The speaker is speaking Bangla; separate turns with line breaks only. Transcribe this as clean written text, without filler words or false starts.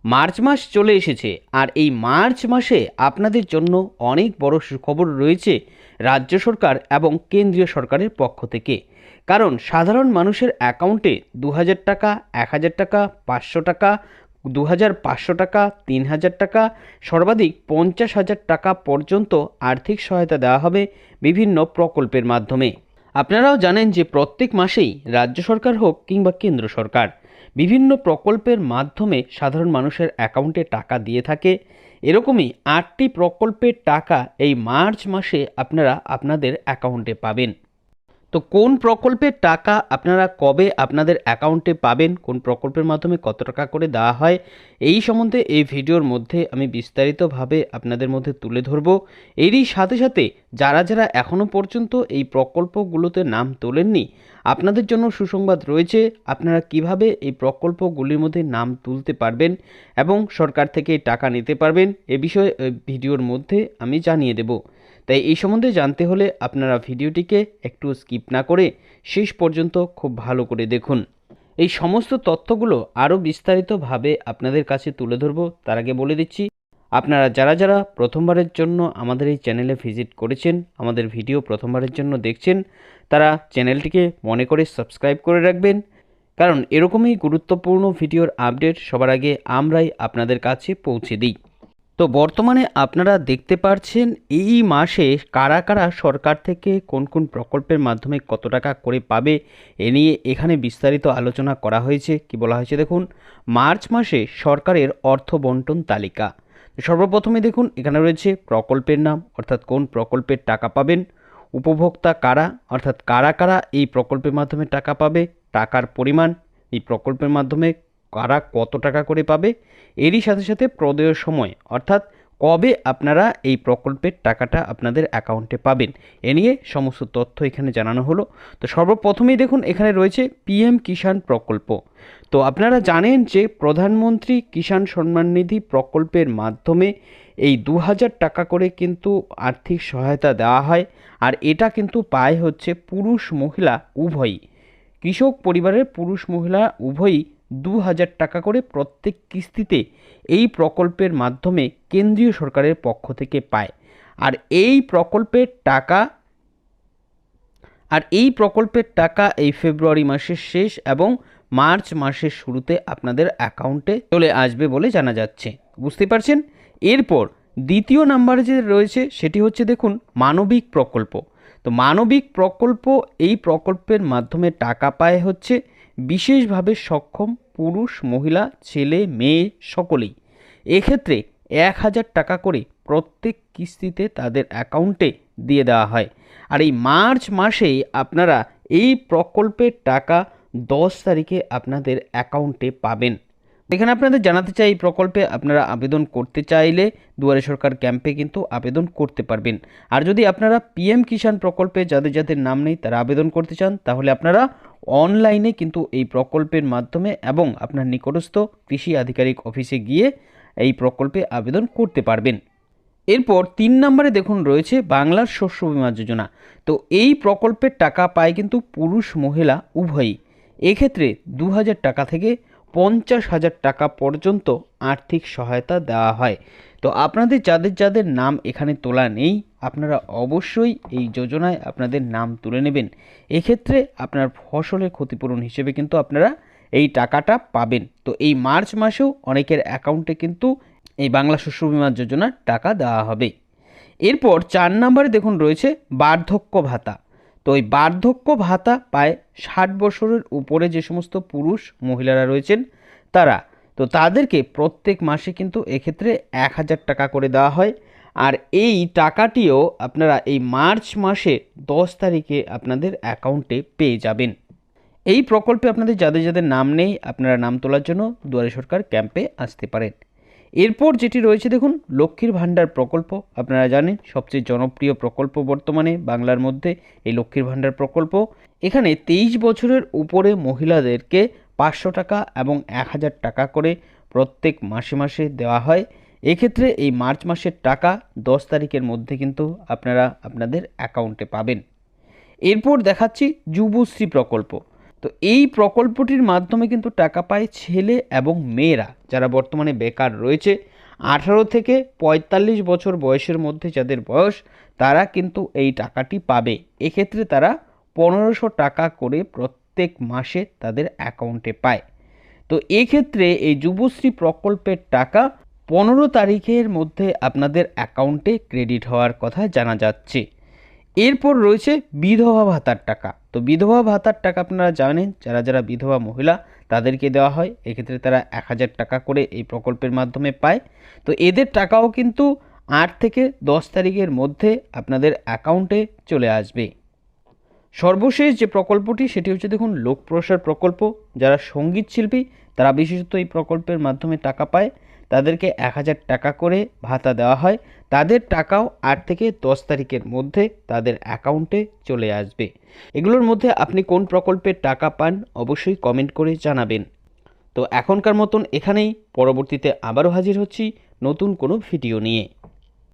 মার্চ মাস চলে এসেছে আর এই মার্চ মাসে আপনাদের জন্য অনেক বড় সুখবর রয়েছে রাজ্য সরকার এবং কেন্দ্রীয় সরকারের পক্ষ থেকে। কারণ সাধারণ মানুষের অ্যাকাউন্টে ২০০০ টাকা, ১০০০ টাকা, ৫০০ টাকা, ২৫০০ টাকা, ৩০০০ টাকা, সর্বাধিক ৫০,০০০ টাকা পর্যন্ত আর্থিক সহায়তা দেওয়া হবে বিভিন্ন প্রকল্পের মাধ্যমে। আপনারাও জানেন যে প্রত্যেক মাসেই রাজ্য সরকার হোক কিংবা কেন্দ্র সরকার বিভিন্ন প্রকল্পের মাধ্যমে সাধারণ মানুষের অ্যাকাউন্টে টাকা দিয়ে থাকে। এরকমই ৮টি প্রকল্পের টাকা এই মার্চ মাসে আপনারা আপনাদের অ্যাকাউন্টে পাবেন। তো কোন প্রকল্পের টাকা আপনারা কবে আপনাদের অ্যাকাউন্টে পাবেন, কোন প্রকল্পের মাধ্যমে কত টাকা করে দেওয়া হয়, এই সম্বন্ধে এই ভিডিওর মধ্যে আমি বিস্তারিতভাবে আপনাদের মধ্যে তুলে ধরব। এরই সাথে সাথে যারা যারা এখনও পর্যন্ত এই প্রকল্পগুলোতে নাম তোলেননি, আপনাদের জন্য সুসংবাদ রয়েছে। আপনারা কিভাবে এই প্রকল্পগুলির মধ্যে নাম তুলতে পারবেন এবং সরকার থেকে টাকা নিতে পারবেন এ বিষয়ে ভিডিওর মধ্যে আমি জানিয়ে দেব। তাই এই সম্বন্ধে জানতে হলে আপনারা ভিডিওটিকে একটু স্কিপ না করে শেষ পর্যন্ত খুব ভালো করে দেখুন। এই সমস্ত তথ্যগুলো আরও বিস্তারিতভাবে আপনাদের কাছে তুলে ধরব। তার আগে বলে দিচ্ছি, আপনারা যারা যারা প্রথমবারের জন্য আমাদের এই চ্যানেলে ভিজিট করেছেন, আমাদের ভিডিও প্রথমবারের জন্য দেখছেন, তারা চ্যানেলটিকে মনে করে সাবস্ক্রাইব করে রাখবেন। কারণ এরকমই গুরুত্বপূর্ণ ভিডিওর আপডেট সবার আগে আমরাই আপনাদের কাছে পৌঁছে দিই। তো বর্তমানে আপনারা দেখতে পাচ্ছেন এই মাসে কারা কারা সরকার থেকে কোন কোন প্রকল্পের মাধ্যমে কত টাকা করে পাবে এ নিয়ে এখানে বিস্তারিত আলোচনা করা হয়েছে। কি বলা হয়েছে দেখুন, মার্চ মাসে সরকারের অর্থ বন্টন তালিকা। সর্বপ্রথমে দেখুন এখানে রয়েছে প্রকল্পের নাম, অর্থাৎ কোন প্রকল্পের টাকা পাবেন, উপভোক্তা কারা, অর্থাৎ কারা কারা এই প্রকল্পের মাধ্যমে টাকা পাবে, টাকার পরিমাণ, এই প্রকল্পের মাধ্যমে কারা কত টাকা করে পাবে, এরই সাথে সাথে প্রদেয় সময়, অর্থাৎ কবে আপনারা এই প্রকল্পের টাকাটা আপনাদের অ্যাকাউন্টে পাবেন, এ নিয়ে সমস্ত তথ্য এখানে জানানো হলো। তো সর্বপ্রথমেই দেখুন এখানে রয়েছে পিএম কিষাণ প্রকল্প। তো আপনারা জানেন যে প্রধানমন্ত্রী কিষাণ সম্মান নিধি প্রকল্পের মাধ্যমে এই ২০০০ টাকা করে কিন্তু আর্থিক সহায়তা দেওয়া হয়। আর এটা কিন্তু পায় হচ্ছে পুরুষ মহিলা উভয়ই, কৃষক পরিবারের পুরুষ মহিলা উভয়ই ২০০০ টাকা করে প্রত্যেক কিস্তিতে এই প্রকল্পের মাধ্যমে কেন্দ্রীয় সরকারের পক্ষ থেকে পায়। আর এই প্রকল্পের টাকা এই ফেব্রুয়ারি মাসের শেষ এবং মার্চ মাসের শুরুতে আপনাদের অ্যাকাউন্টে চলে আসবে বলে জানা যাচ্ছে। বুঝতে পারছেন? এরপর দ্বিতীয় নাম্বারে যে রয়েছে সেটি হচ্ছে দেখুন মানবিক প্রকল্প। তো মানবিক প্রকল্প, এই প্রকল্পের মাধ্যমে টাকা পায় হচ্ছে বিশেষভাবে সক্ষম পুরুষ মহিলা ছেলে মেয়ে সকলেই। এক্ষেত্রে ১,০০০ টাকা করে প্রত্যেক কিস্তিতে তাদের অ্যাকাউন্টে দিয়ে দেওয়া হয়। আর এই মার্চ মাসেই আপনারা এই প্রকল্পের টাকা ১০ তারিখে আপনাদের অ্যাকাউন্টে পাবেন। এখানে আপনাদের জানাতে চাই, এই প্রকল্পে আপনারা আবেদন করতে চাইলে দুয়ারে সরকার ক্যাম্পে কিন্তু আবেদন করতে পারবেন। আর যদি আপনারা পিএম কিষাণ প্রকল্পে যাদের যাদের নাম নেই তারা আবেদন করতে চান, তাহলে আপনারা অনলাইনে কিন্তু এই প্রকল্পের মাধ্যমে এবং আপনার নিকটস্থ কৃষি আধিকারিক অফিসে গিয়ে এই প্রকল্পে আবেদন করতে পারবেন। এরপর ৩ নম্বরে দেখুন রয়েছে বাংলার শস্য বীমা যোজনা। তো এই প্রকল্পের টাকা পায় কিন্তু পুরুষ মহিলা উভয়ই। এক্ষেত্রে ২০০০ টাকা থেকে ৫০,০০০ টাকা পর্যন্ত আর্থিক সহায়তা দেওয়া হয়। তো আপনাদের যাদের যাদের নাম এখানে তোলা নেই, আপনারা অবশ্যই এই যোজনায় আপনাদের নাম তুলে নেবেন। এক্ষেত্রে আপনার ফসলের ক্ষতিপূরণ হিসেবে কিন্তু আপনারা এই টাকাটা পাবেন। তো এই মার্চ মাসেও অনেকের অ্যাকাউন্টে কিন্তু এই বাংলা শস্য বীমা যোজনার টাকা দেওয়া হবে। এরপর ৪ নম্বরে দেখুন রয়েছে বার্ধক্য ভাতা। তো এই বার্ধক্য ভাতা পায় ৬০ বছরের উপরে যে সমস্ত পুরুষ মহিলারা রয়েছেন তারা। তো তাদেরকে প্রত্যেক মাসে কিন্তু এক্ষেত্রে ১,০০০ টাকা করে দেওয়া হয়। আর এই টাকাটিও আপনারা এই মার্চ মাসে ১০ তারিখে আপনাদের অ্যাকাউন্টে পেয়ে যাবেন। এই প্রকল্পে আপনাদের যাদের যাদের নাম নেই, আপনারা নাম তোলার জন্য দুয়ারে সরকার ক্যাম্পে আসতে পারেন। এরপর যেটি রয়েছে দেখুন লক্ষ্মীর ভাণ্ডার প্রকল্প। আপনারা জানেন সবচেয়ে জনপ্রিয় প্রকল্প বর্তমানে বাংলার মধ্যে এই লক্ষ্মীর ভাণ্ডার প্রকল্প। এখানে ২৩ বছরের উপরে মহিলাদেরকে ৫০০ টাকা এবং ১,০০০ টাকা করে প্রত্যেক মাসে মাসে দেওয়া হয়। এক্ষেত্রে এই মার্চ মাসের টাকা ১০ তারিখের মধ্যে কিন্তু আপনারা আপনাদের অ্যাকাউন্টে পাবেন। এরপর দেখাচ্ছি যুবশ্রী প্রকল্প। তো এই প্রকল্পটির মাধ্যমে কিন্তু টাকা পায় ছেলে এবং মেয়েরা যারা বর্তমানে বেকার রয়েছে। 18 থেকে 45 বছর বয়সের মধ্যে যাদের বয়স, তারা কিন্তু এই টাকাটি পাবে। এক্ষেত্রে তারা 1500 টাকা করে প্রত্যেক মাসে তাদের অ্যাকাউন্টে পায়। তো এক্ষেত্রে এই যুবশ্রী প্রকল্পের টাকা 15 তারিখের মধ্যে আপনাদের অ্যাকাউন্টে ক্রেডিট হওয়ার কথা জানা যাচ্ছে। এরপর রয়েছে বিধবা ভাতার টাকা। তো বিধবা ভাতার টাকা আপনারা জানেন, যারা যারা বিধবা মহিলা তাদেরকে দেওয়া হয়। এক্ষেত্রে তারা 1000 টাকা করে এই প্রকল্পের মাধ্যমে পায়। তো এদের টাকাও কিন্তু 8 থেকে 10 তারিখের মধ্যে আপনাদের অ্যাকাউন্টে চলে আসবে। সর্বশেষ যে প্রকল্পটি সেটি হচ্ছে দেখুন লোকপ্রসার প্রকল্প। যারা সঙ্গীত শিল্পী তারা বিশেষত এই প্রকল্পের মাধ্যমে টাকা পায়। তাদেরকে 1000 টাকা করে ভাতা দেওয়া হয়। তাদের টাকাও 8 থেকে 10 তারিখের মধ্যে তাদের অ্যাকাউন্টে চলে আসবে। এগুলোর মধ্যে আপনি কোন প্রকল্পের টাকা পান অবশ্যই কমেন্ট করে জানাবেন। তো এখনকার মতন এখানেই, পরবর্তীতে আবারও হাজির হচ্ছি নতুন কোনো ভিডিও নিয়ে।